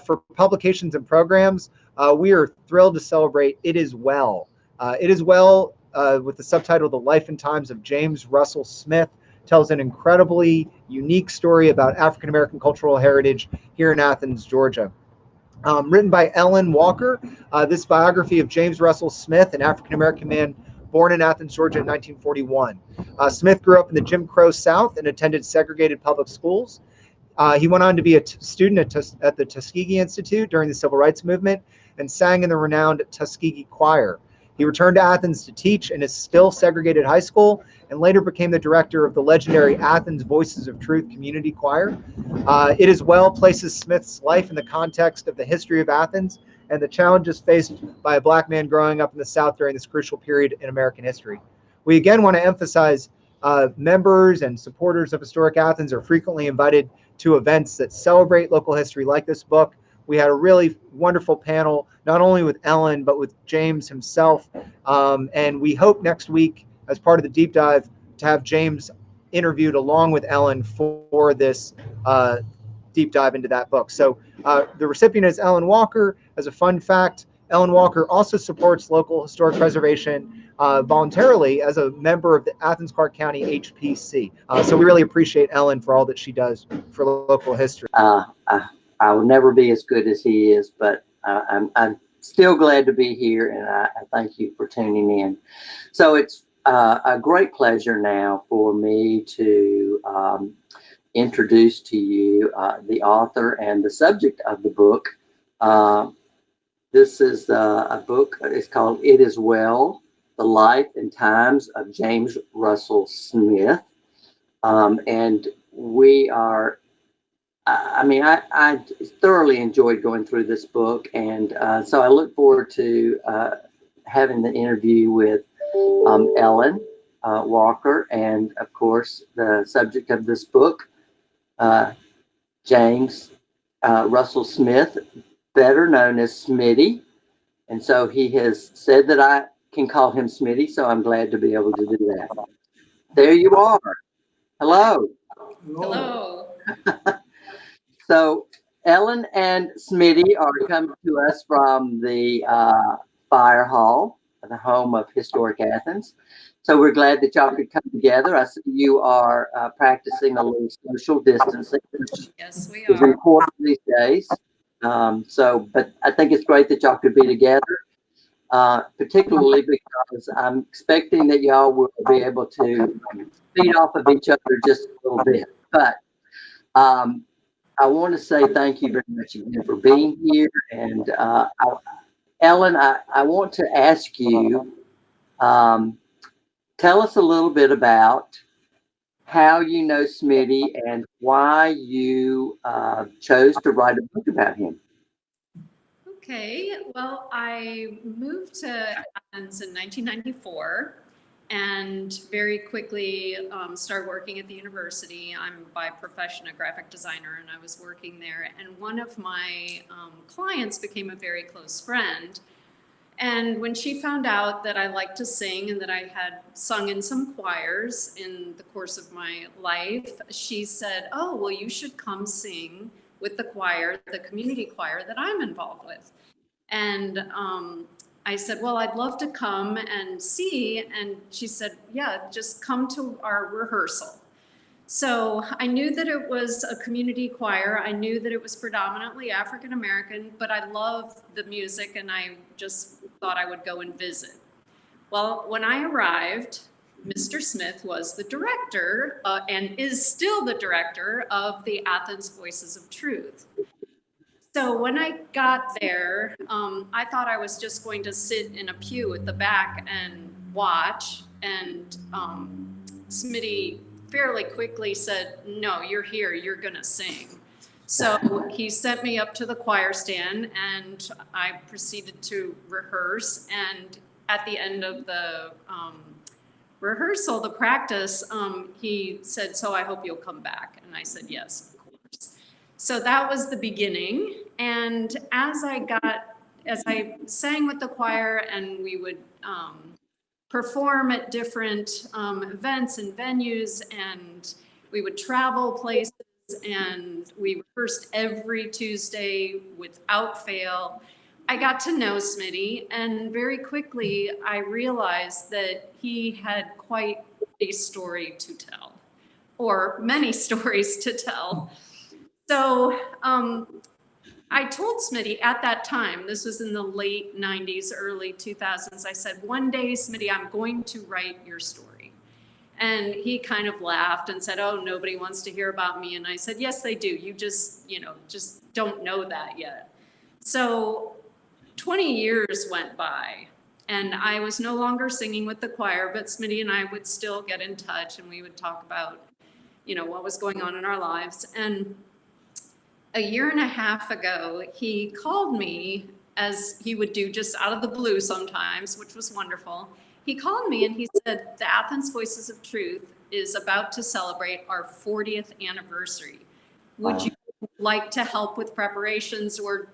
For publications and programs, we are thrilled to celebrate It Is Well. It Is Well, with the subtitle The Life and Times of James Russell Smith, tells an incredibly unique story about African American cultural heritage here in Athens, Georgia. Written by Ellen Walker, this biography of James Russell Smith, an African American man born in Athens, Georgia in 1941. Smith grew up in the Jim Crow South and attended segregated public schools. He went on to be a student at the Tuskegee Institute during the Civil Rights Movement and sang in the renowned Tuskegee Choir. He returned to Athens to teach in his still segregated high school and later became the director of the legendary Athens Voices of Truth Community Choir. It Is Well places Smith's life in the context of the history of Athens and the challenges faced by a Black man growing up in the South during this crucial period in American history. We again want to emphasize members and supporters of Historic Athens are frequently invited to events that celebrate local history like this book. We had a really wonderful panel, not only with Ellen, but with James himself. And we hope next week, as part of the deep dive, to have James interviewed along with Ellen for this deep dive into that book. So the recipient is Ellen Walker. As a fun fact, Ellen Walker also supports local historic preservation voluntarily as a member of the Athens-Clarke County HPC. So we really appreciate Ellen for all that she does for local history. I will never be as good as he is, but I'm still glad to be here, and I thank you for tuning in. So it's a great pleasure now for me to introduce to you the author and the subject of the book. This is a book. It's called It Is Well, The Life and Times of James Russell Smith. And we are, I thoroughly enjoyed going through this book. And so I look forward to having the interview with Ellen Walker, and of course, the subject of this book, James Russell Smith, better known as Smitty. And so he has said that I can call him Smitty, so I'm glad to be able to do that. There you are. Hello. Hello. So Ellen and Smitty are coming to us from the Fire Hall, the home of Historic Athens. So we're glad that y'all could come together. I see you are practicing a little social distancing, which Yes, we is are. important these days. But I think it's great that y'all could be together, particularly because I'm expecting that y'all will be able to feed off of each other just a little bit. But I want to say thank you very much again for being here. And Ellen, I want to ask you, tell us a little bit about how you know Smitty and why you chose to write a book about him. Okay, well, I moved to Athens in 1994 and very quickly started working at the university. I'm by profession a graphic designer, and I was working there. And one of my clients became a very close friend. And when she found out that I liked to sing and that I had sung in some choirs in the course of my life, she said, "Oh, well, you should come sing with the choir, the community choir that I'm involved with." And I said, "Well, I'd love to come and see." And she said, "Yeah, just come to our rehearsal." So I knew that it was a community choir. I knew that it was predominantly African American, but I love the music and I just thought I would go and visit. Well, when I arrived, Mr. Smith was the director and is still the director of the Athens Voices of Truth. So when I got there, I thought I was just going to sit in a pew at the back and watch, and Smitty fairly quickly said, "No, you're here, you're gonna sing." So he sent me up to the choir stand and I proceeded to rehearse. And at the end of the rehearsal, the practice, he said, "So I hope you'll come back." And I said, "Yes, of course." So that was the beginning. And as I sang with the choir and we would perform at different events and venues, and we would travel places, and we rehearsed every Tuesday without fail. I got to know Smitty, and very quickly I realized that he had quite a story to tell, or many stories to tell. So I told Smitty at that time, this was in the late 90s, early 2000s, I said, one day, Smitty, I'm going to write your story. And he kind of laughed and said, oh, nobody wants to hear about me. And I said, yes, they do. You just, just don't know that yet. So 20 years went by and I was no longer singing with the choir, but Smitty and I would still get in touch and we would talk about, what was going on in our lives. And a year and a half ago, he called me, as he would do just out of the blue sometimes, which was wonderful. He called me and he said, the Athens Voices of Truth is about to celebrate our 40th anniversary. Would you like to help with preparations or,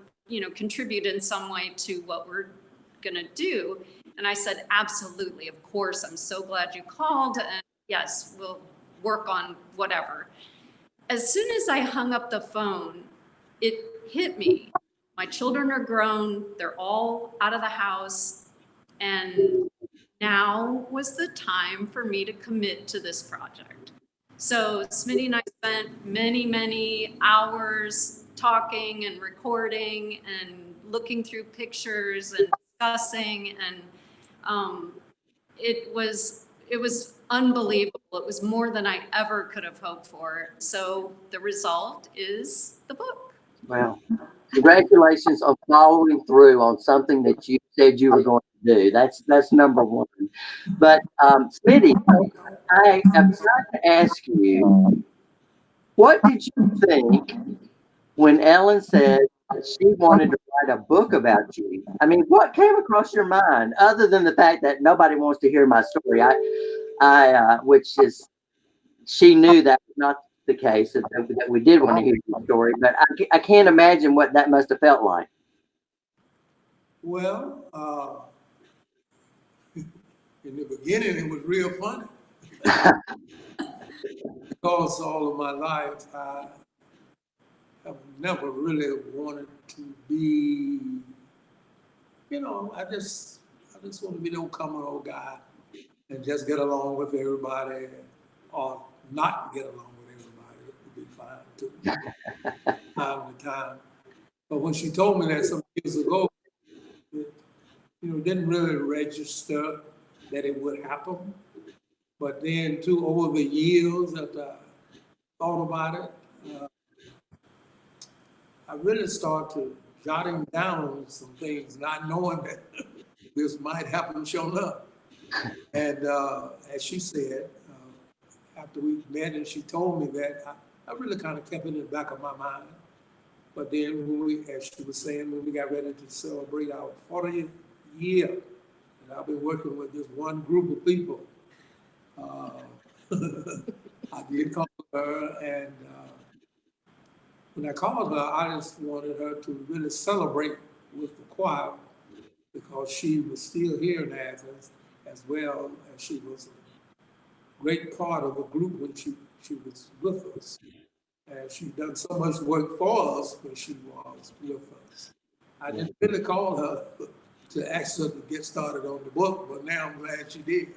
contribute in some way to what we're going to do? And I said, absolutely, of course. I'm so glad you called. And yes, we'll work on whatever. As soon as I hung up the phone, it hit me. My children are grown. They're all out of the house. And now was the time for me to commit to this project. So Smitty and I spent many, many hours talking and recording and looking through pictures and discussing. And it was unbelievable. It was more than I ever could have hoped for. So the result is the book. Well, congratulations on following through on something that you said you were going to do. That's number one. But Smitty, I am trying to ask you, what did you think when Ellen said she wanted to write a book about you? I mean, what came across your mind other than the fact that nobody wants to hear my story? Which is, she knew that was not the case, that we did want to hear your story, but I can't imagine what that must have felt like. Well, in the beginning, it was real funny. Because all of my life, I have never really wanted to be, I just want to be no common old guy and just get along with everybody, or not get along with everybody. It would be fine too, time to time. But when she told me that some years ago, it didn't really register that it would happen. But then too, over the years that I thought about it, I really started jotting down some things, not knowing that this might happen sure enough. And as she said, after we met and she told me that, I really kind of kept it in the back of my mind. But then when as she was saying, when we got ready to celebrate our 40th year, and I've been working with this one group of people, I did call her, and when I called her, I just wanted her to really celebrate with the choir, because she was still here in Athens, as well as she was a great part of the group when she was with us. And she done so much work for us when she was with us. I didn't really call her to ask her to get started on the book, but now I'm glad she did.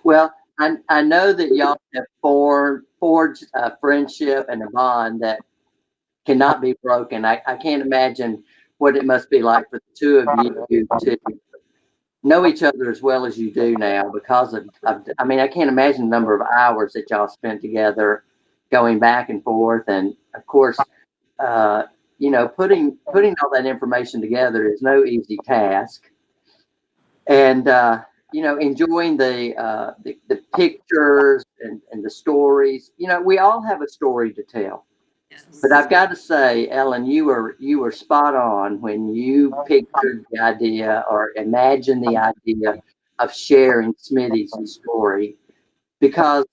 Well, I know that y'all have forged a friendship and a bond that cannot be broken. I can't imagine what it must be like for the two of you to know each other as well as you do now, because of I mean, I can't imagine the number of hours that y'all spent together going back and forth. And of course, putting all that information together is no easy task. And enjoying the pictures and the stories. We all have a story to tell. Yes. But I've got to say, Ellen, you were spot on when you pictured the idea or imagined the idea of sharing Smitty's story, because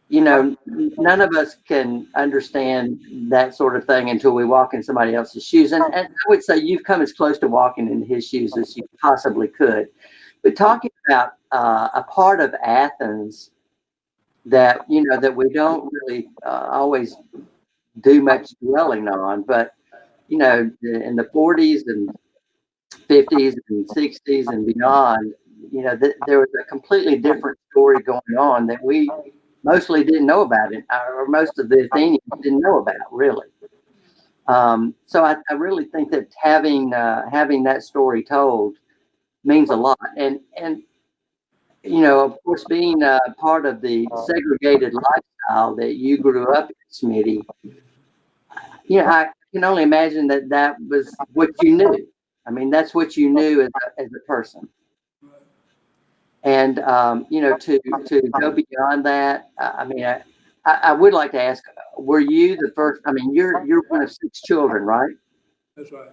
none of us can understand that sort of thing until we walk in somebody else's shoes. And I would say you've come as close to walking in his shoes as you possibly could. But talking about a part of Athens that, you know, that we don't really always do much dwelling on. But, you know, in the 40s and 50s and 60s and beyond, you know, there was a completely different story going on that we mostly didn't know about it, or most of the Athenians didn't know about, really. So I really think that having that story told means a lot. And you know, of course, being part of the segregated lifestyle that you grew up in, Smitty, you know, I can only imagine that that was what you knew. I mean, that's what you knew as a person. And you know, to go beyond that, I mean, I would like to ask, were you the first? I mean, you're one of 6 children, right? That's right.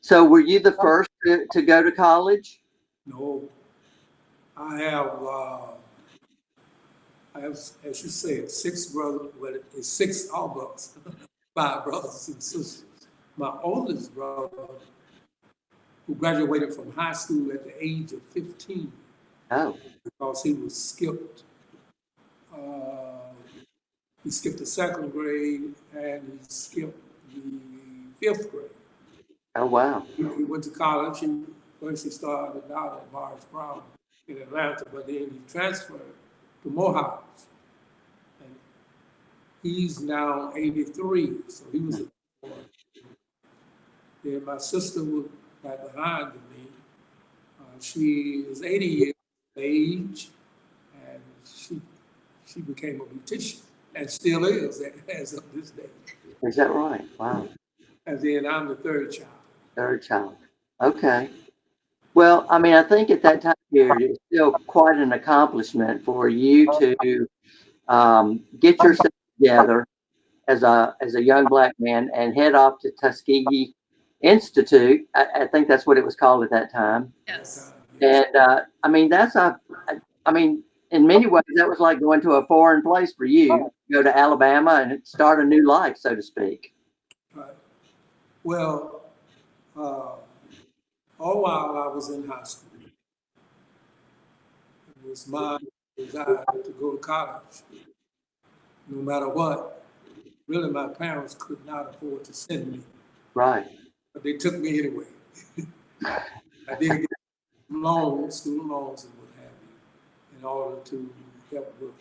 So were you the first to go to college? No, I have, as you said, 6 brothers. Well, it's 6 all of us, 5 brothers and sisters. My oldest brother, who graduated from high school at the age of 15, Oh, because he was skipped. Uh, he skipped the 2nd grade and he skipped the 5th grade. oh wow. He went to college. First he started out at Morris Brown in Atlanta, but then he transferred to Morehouse. And he's now 83, so he was a boy. Then my sister was right behind me. She is 80 years of age, and she became a beautician and still is as of this day. Is that right? Wow. And then I'm the 3rd child. 3rd child. Okay. Well, I mean, I think at that time period, it's still quite an accomplishment for you to get yourself together as a young black man and head off to Tuskegee Institute. I think that's what it was called at that time. Yes. And I mean, I mean, in many ways, that was like going to a foreign place for you. Go to Alabama and start a new life, so to speak. Right. Well, all while I was in high school, it was my desire to go to college, no matter what. Really, my parents could not afford to send me, Right. but they took me anyway. I did get loans, student loans and what have you, in order to help with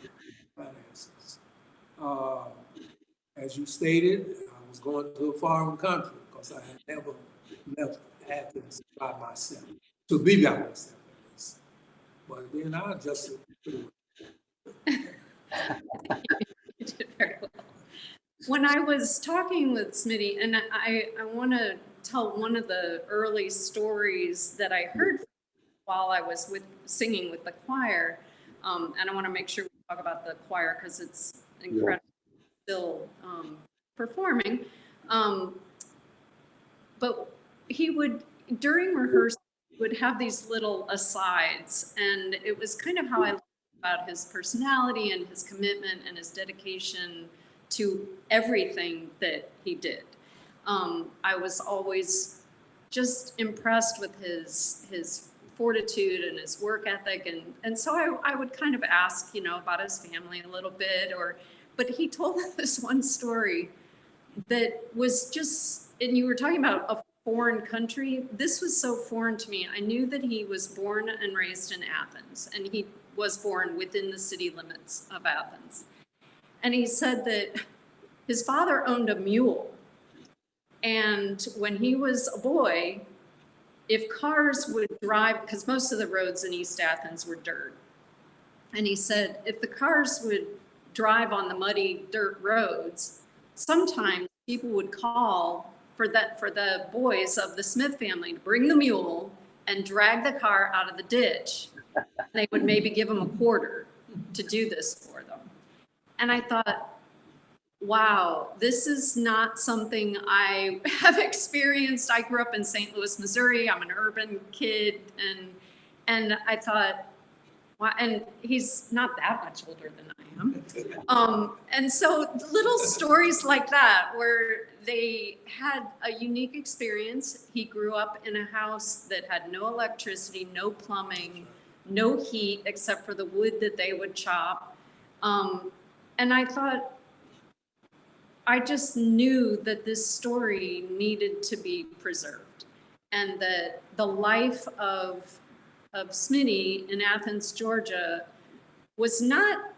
finances. As you stated, I was going to a foreign country because I had never left Athens by myself, to be by myself at least. But then I adjusted pretty well. You did very well. When I was talking with Smitty, and I want to tell one of the early stories that I heard while I was singing with the choir, and I want to make sure we talk about the choir because it's incredible still performing. But he would, during rehearsal, would have these little asides, and it was kind of how I learned about his personality and his commitment and his dedication to everything that he did. I was always just impressed with his fortitude and his work ethic, and so I would kind of ask, you know, about his family a little bit, but he told this one story that was just, and you were talking about a foreign country. This was so foreign to me. I knew that he was born and raised in Athens, and he was born within the city limits of Athens. And he said that his father owned a mule. And when he was a boy, if cars would drive, because most of the roads in East Athens were dirt. And he said, if the cars would drive on the muddy dirt roads, sometimes people would call for the boys of the Smith family to bring the mule and drag the car out of the ditch. They would maybe give him a quarter to do this for them. And I thought, wow, this is not something I have experienced. I grew up in St. Louis, Missouri. I'm an urban kid. And I thought, wow, and he's not that much older than I am. And so little stories like that, where they had a unique experience. He grew up in a house that had no electricity, no plumbing, no heat, except for the wood that they would chop. And I thought, I just knew that this story needed to be preserved, and that the life of Smitty in Athens, Georgia, was not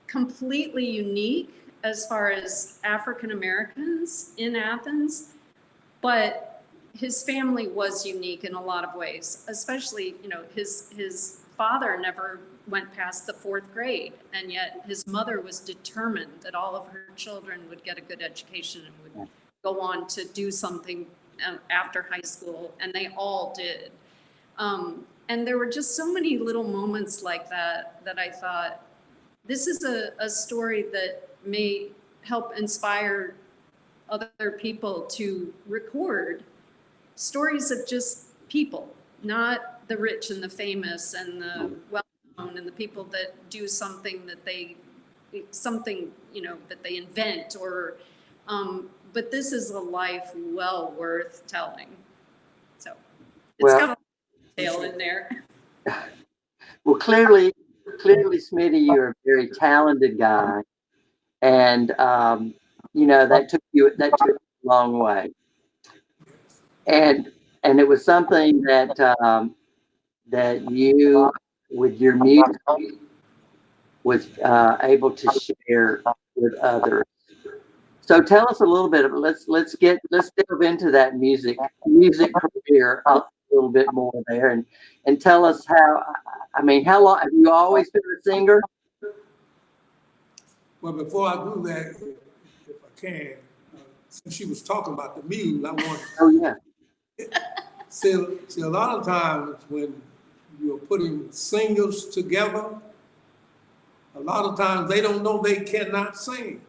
completely unique as far as African Americans in Athens, but his family was unique in a lot of ways, especially, you know, his father never went past the 4th grade, and yet his mother was determined that all of her children would get a good education and would go on to do something after high school, and they all did. And there were just so many little moments like that that I thought, this is a story that may help inspire other people to record stories of just people, not the rich and the famous and the well-known and the people that do something that they, you know, that they invent, or, but this is a life well worth telling. So it's got a tale in there. Well, clearly, Smitty, you're a very talented guy, and you know that took you a long way, and it was something that that you, with your music, was able to share with others. So tell us a little bit. Let's delve into that music career a little bit more there, and tell us how. I mean, how long have you always been a singer? Well, before I do that, if I can, since she was talking about the mule, I want to. Oh yeah. See, a lot of times when you're putting singers together, a lot of times they don't know they cannot sing.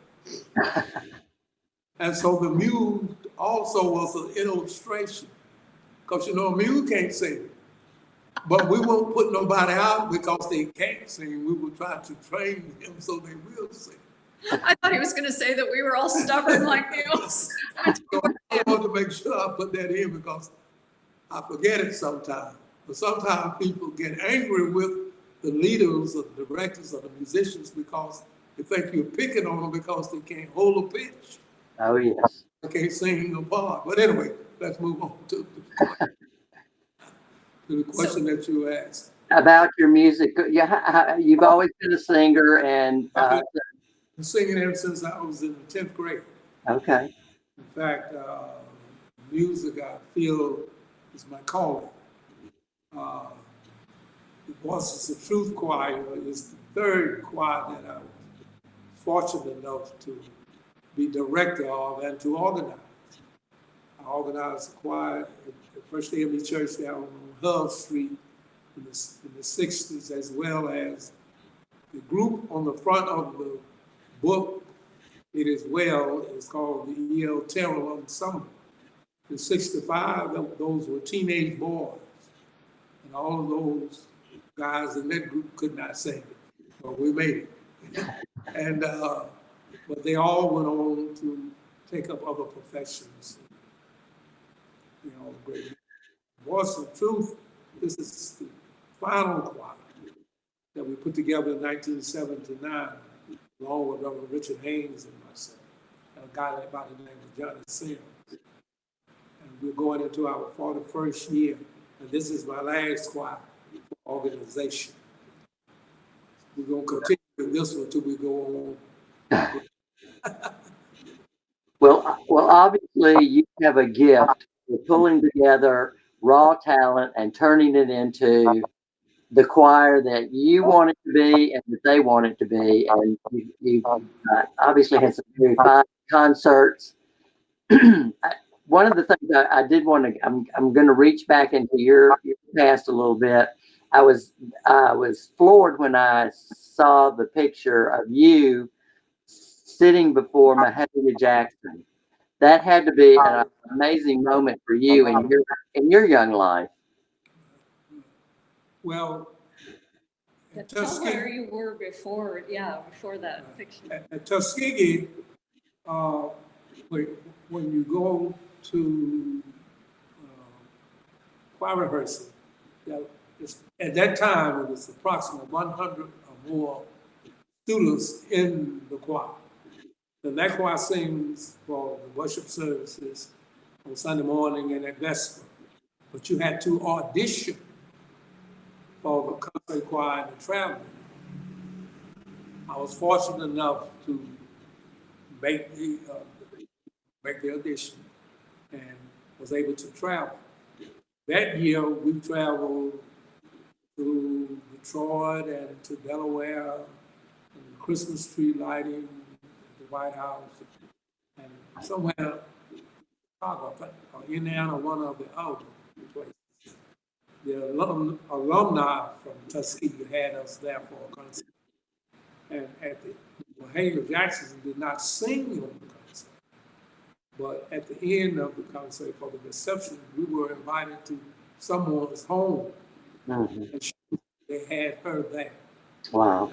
And so the mule also was an illustration, because you know, a mule can't sing. But we won't put nobody out because they can't sing. We will try to train them so they will sing. I thought he was going to say that we were all stubborn like mules. So I want to make sure I put that in because I forget it sometimes. But sometimes people get angry with the leaders or the directors or the musicians because they think you're picking on them because they can't hold a pitch. Oh yes. They can't sing a part. But anyway, let's move on to the question that you asked. About your music. Yeah, you've always been a singer, and I've been singing ever since I was in the 10th grade. okay. In fact, music I feel is my calling. The Voices of Truth Choir is the 3rd choir that I was fortunate enough to be director of and to organize. I organized a choir at the First AME Church down on Hull Street in the 60s, as well as the group on the front of the book, It Is Well, is called the E.L. Terrell Ensemble. In 65, those were teenage boys. And all of those guys in that group could not sing it, but we made it. And, but they all went on to take up other professions. You know, great. Voice of Truth, this is the final choir that we put together in 1979, along with Reverend Richard Haynes and myself, and a guy by the name of Johnny Sims. And we're going into our 41st year, and this is my last choir organization. We're going to continue with this one until we go on. Well, obviously you have a gift for pulling together raw talent and turning it into the choir that you want it to be and that they want it to be. And you obviously had some very fine concerts. One of the things I did want to, I'm going to reach back into your past a little bit. I was floored when I saw the picture of you sitting before Mahalia Jackson. That had to be an amazing moment for you in your young life. Well, Tell where you were before that picture. At Tuskegee, when you go to choir rehearsal, at that time it was approximately 100 or more students in the choir. And that choir sings for the worship services on Sunday morning and at Vesper. But you had to audition for the concert choir and the traveling. I was fortunate enough to make the audition and was able to travel. That year, we traveled to Detroit and to Delaware, and the Christmas tree lighting at the White House, and somewhere in Chicago, or Indiana, one of the other places. The alumni from Tuskegee had us there for a concert. And at the Hager Jackson did not sing on the concert, but at the end of the concert for the reception, we were invited to someone's home, and they had her there. Wow.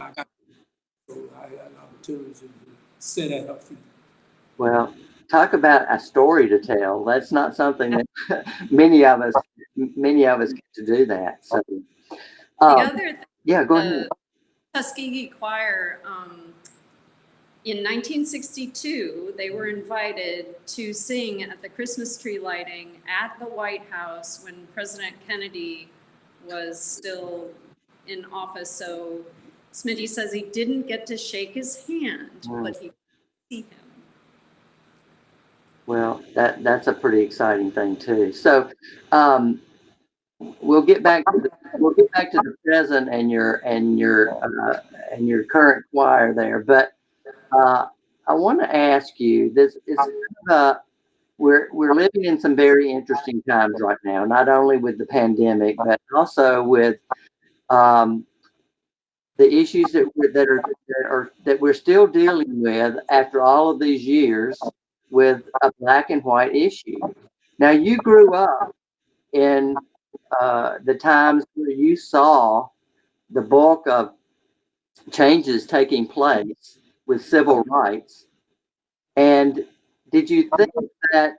So I had an opportunity to sit at her feet. Well, talk about a story to tell. That's not something that many of us get to do that. So, The other thing, yeah, go ahead. Tuskegee Choir, in 1962, they were invited to sing at the Christmas tree lighting at the White House when President Kennedy was still in office. So Smitty says he didn't get to shake his hand, but he could see him. Well, that's a pretty exciting thing too. So, we'll get back to the present and your current choir there. But I want to ask you this: we're living in some very interesting times right now, not only with the pandemic, but also with the issues that we're still dealing with after all of these years with a black and white issue. Now, you grew up in the times where you saw the bulk of changes taking place with civil rights. And did you think that,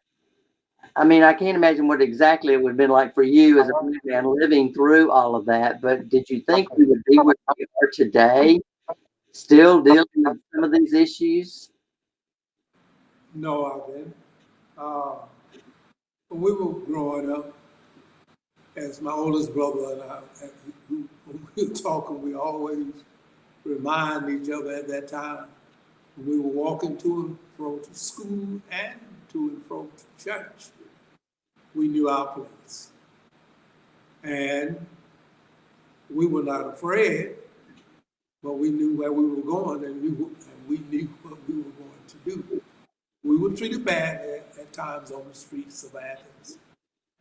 I mean, I can't imagine what exactly it would have been like for you as a black man living through all of that, but did you think we would be where we are today, still dealing with some of these issues? No, I didn't. When we were growing up, as my oldest brother and I, when we were talking, we always remind each other at that time when we were walking to and fro to school and to and fro to church, we knew our place. And we were not afraid, but we knew where we were going, and we knew what we were going to do. We were treated bad at times on the streets of Athens,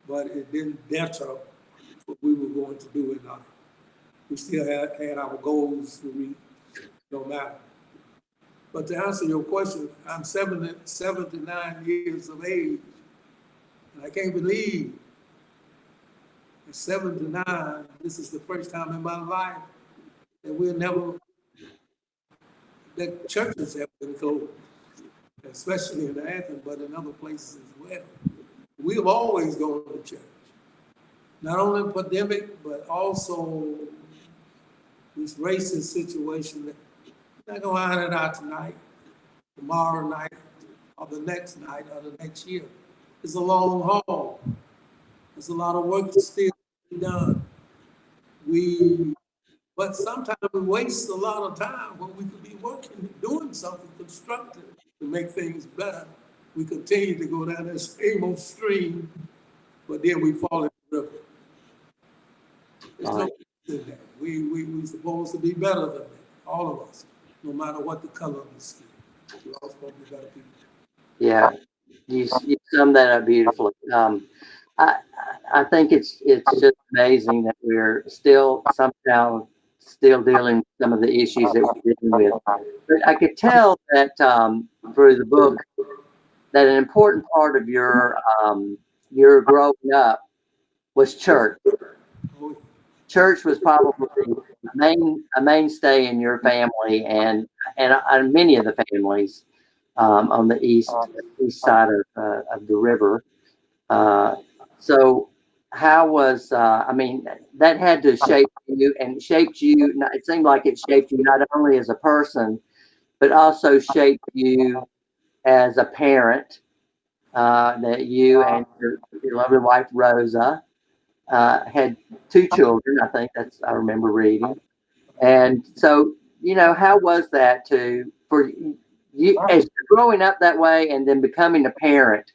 but it didn't deter what we were going to do in life. We still had our goals to reach, no matter. But to answer your question, I'm 79 years of age, and I can't believe at 79, this is the first time in my life that that churches have been closed, especially in Athens, but in other places as well. We have always gone to church, not only in pandemic, but also this racist situation that we're not going to iron it out tonight, tomorrow night, or the next night, or the next year. It's a long haul. There's a lot of work to still be done. But sometimes we waste a lot of time when we could be working, doing something constructive to make things better. We continue to go down that same old stream, but then we fall in the river. There's no peace in that. We're supposed to be better than that, all of us, no matter what the color of the skin. We're all supposed to be better people. Yeah, you summed that up beautifully. I think it's just amazing that we're somehow still dealing with some of the issues that we're dealing with. But I could tell that through the book that an important part of your growing up was church. Church was probably a mainstay in your family and many of the families on the east side of the river. So how was, I mean, that had to shape you and shaped you. It seemed like it shaped you not only as a person, but also shaped you as a parent, that you and your lovely wife, Rosa, had two children. I think I remember reading. And so, how was that for you as growing up that way and then becoming a parent?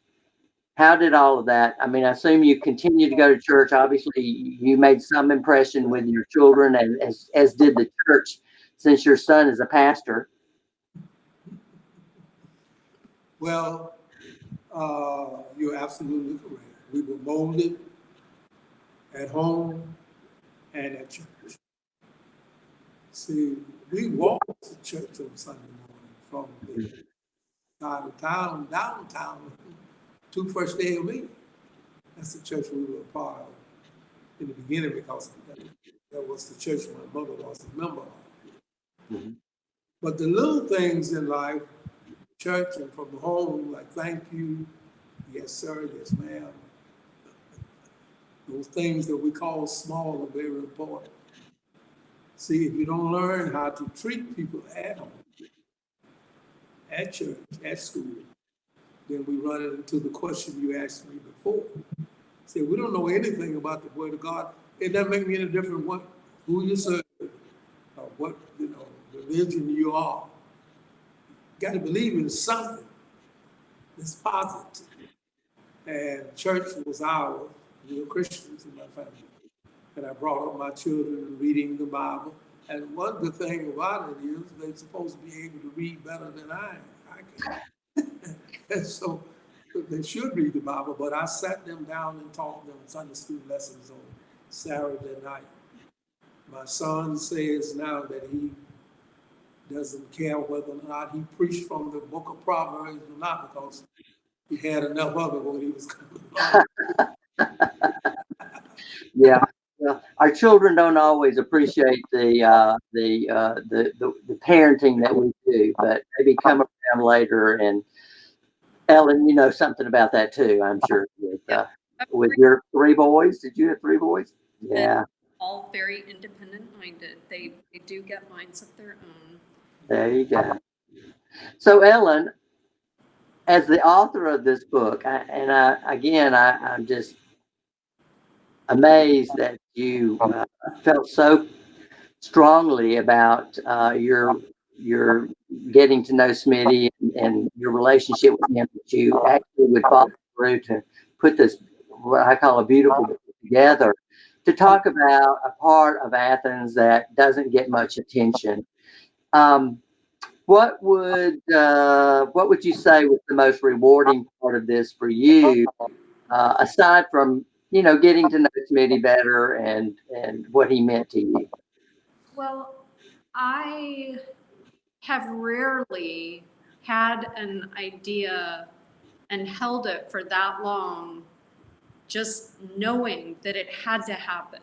How did all of that? I mean, I assume you continued to go to church. Obviously, you made some impression with your children, and as did the church, since your son is a pastor. Well, you're absolutely correct. We were molded at home and at church. See, we walked to church on Sunday morning from the side of town, downtown, to First Day of Meeting. That's the church we were a part of in the beginning because that was the church my mother was a member of. Mm-hmm. But the little things in life, church and from the home, like thank you, yes sir, yes ma'am, those things that we call small are very important. See, if you don't learn how to treat people at home, at church, at school, then we run into the question you asked me before. See, we don't know anything about the Word of God. It doesn't make me any different who you serve, or what religion you are. You got to believe in something that's positive. And church was ours. We were Christians in my family. And I brought up my children reading the Bible. And one good thing about it is they're supposed to be able to read better than I can. And so they should read the Bible, but I sat them down and taught them Sunday school lessons on Saturday night. My son says now that he doesn't care whether or not he preached from the book of Proverbs or not, because he had enough of it when he was coming along. Yeah. Well, our children don't always appreciate the parenting that we do, but maybe come around later. And Ellen, you know something about that too, I'm sure. With your three boys, did you have three boys? Yeah. All very independent minded. They do get minds of their own. There you go. So Ellen, as the author of this book, I'm just amazed that you felt so strongly about your getting to know Smitty and your relationship with him, that you actually would follow through to put this, what I call a beautiful book together, to talk about a part of Athens that doesn't get much attention. What would you say was the most rewarding part of this for you, aside from getting to know Smitty better and what he meant to you? Well, I have rarely had an idea and held it for that long, just knowing that it had to happen.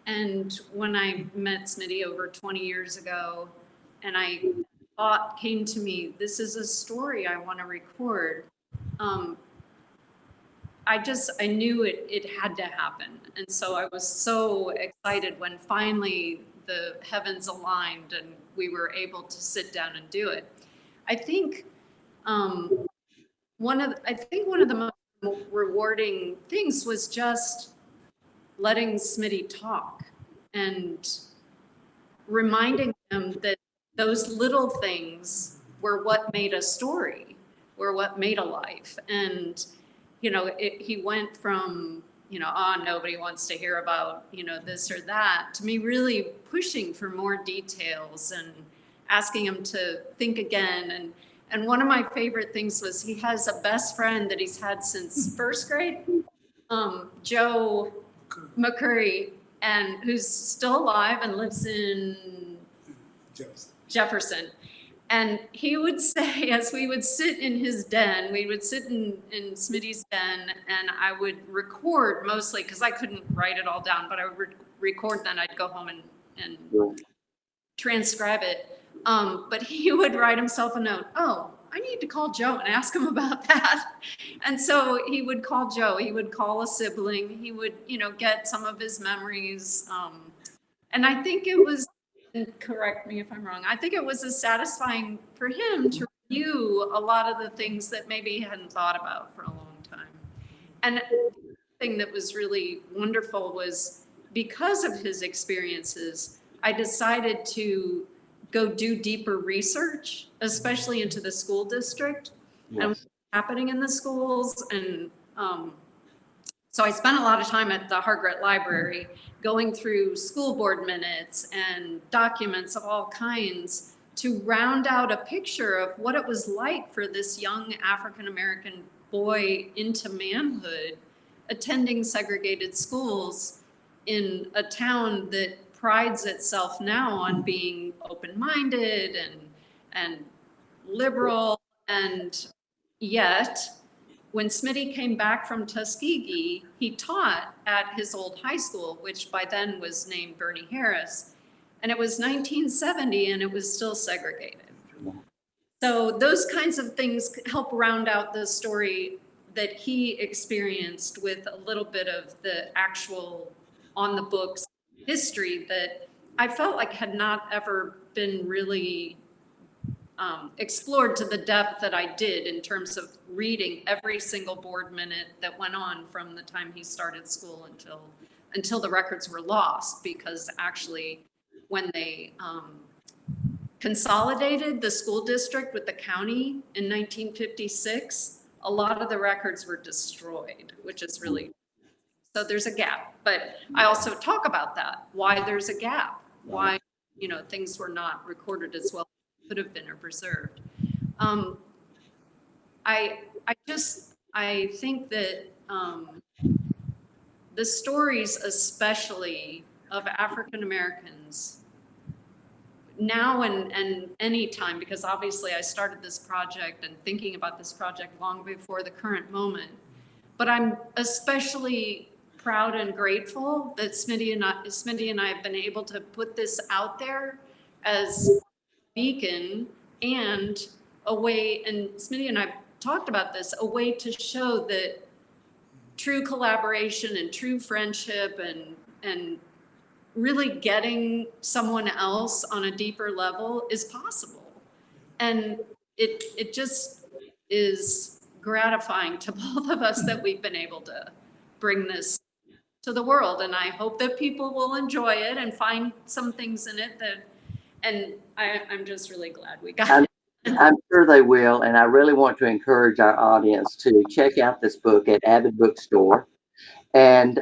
And when I met Smitty over 20 years ago, and thought came to me, this is a story I want to record. I knew it had to happen. And so I was so excited when finally the heavens aligned and we were able to sit down and do it. I think one of the most rewarding things was just letting Smitty talk and reminding him that those little things were what made a story, were what made a life. And he went from, nobody wants to hear about, this or that, to me really pushing for more details and asking him to think again. And one of my favorite things was he has a best friend that he's had since first grade, Joe McCurry, and who's still alive and lives in Jefferson. And he would say, as we would sit in his den, we would sit in Smitty's den, and I would record mostly because I couldn't write it all down, but I would record, then I'd go home and transcribe it. But he would write himself a note. Oh, I need to call Joe and ask him about that. And so he would call Joe, he would call a sibling, he would, get some of his memories. And I think it was, and correct me if I'm wrong, I think it was as satisfying for him to review a lot of the things that maybe he hadn't thought about for a long time. And the thing that was really wonderful was, because of his experiences, I decided to go do deeper research, especially into the school district and what's happening in the schools. And so I spent a lot of time at the Hargret Library going through school board minutes and documents of all kinds to round out a picture of what it was like for this young African-American boy into manhood attending segregated schools in a town that prides itself now on being open-minded and liberal. And yet, when Smitty came back from Tuskegee, he taught at his old high school, which by then was named Bernie Harris. And it was 1970 and it was still segregated. So those kinds of things help round out the story that he experienced with a little bit of the actual on the books history that I felt like had not ever been really explored to the depth that I did in terms of reading every single board minute that went on from the time he started school until the records were lost. Because actually, when they consolidated the school district with the county in 1956, a lot of the records were destroyed, which is really, so there's a gap. But I also talk about that, why there's a gap, why things were not recorded as well as could have been or preserved. I think that the stories, especially of African Americans now and any time, because obviously I started this project and thinking about this project long before the current moment, but I'm especially proud and grateful that Smitty and I have been able to put this out there as a beacon and a way, and Smitty and I talked about this, a way to show that true collaboration and true friendship and really getting someone else on a deeper level is possible. And it just is gratifying to both of us that we've been able to bring this to the world. And I hope that people will enjoy it and find some things in it and I'm just really glad we got it. I'm sure they will. And I really want to encourage our audience to check out this book at Avid Bookstore. And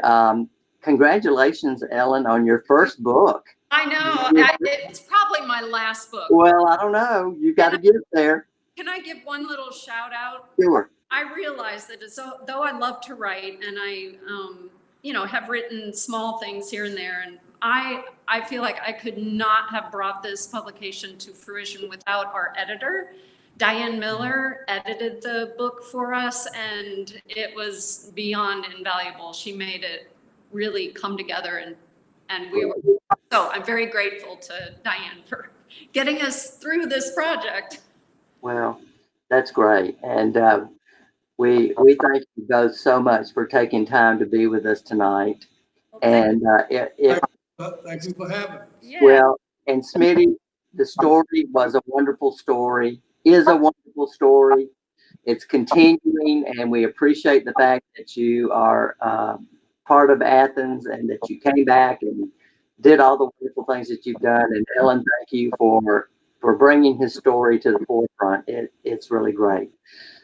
congratulations, Ellen, on your first book. I know. It's probably my last book. Well, I don't know. You got to get it there. Can I give one little shout out? Sure. I realize that though I love to write and I, have written small things here and there, and I feel like I could not have brought this publication to fruition without our editor. Diane Miller edited the book for us, and it was beyond invaluable. She made it really come together, and we were, so I'm very grateful to Diane for getting us through this project. Well, that's great. And we thank you both so much for taking time to be with us tonight. Okay. And thank you for having us. Yeah. Well, and Smitty, the story was a wonderful story, is a wonderful story. It's continuing, and we appreciate the fact that you are part of Athens and that you came back and did all the wonderful things that you've done. And Ellen, thank you for bringing his story to the forefront. It's really great.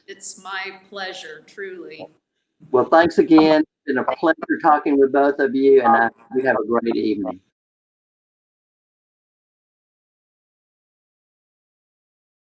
It's my pleasure, truly. Well, thanks again. It's been a pleasure talking with both of you, and I hope you have a great evening.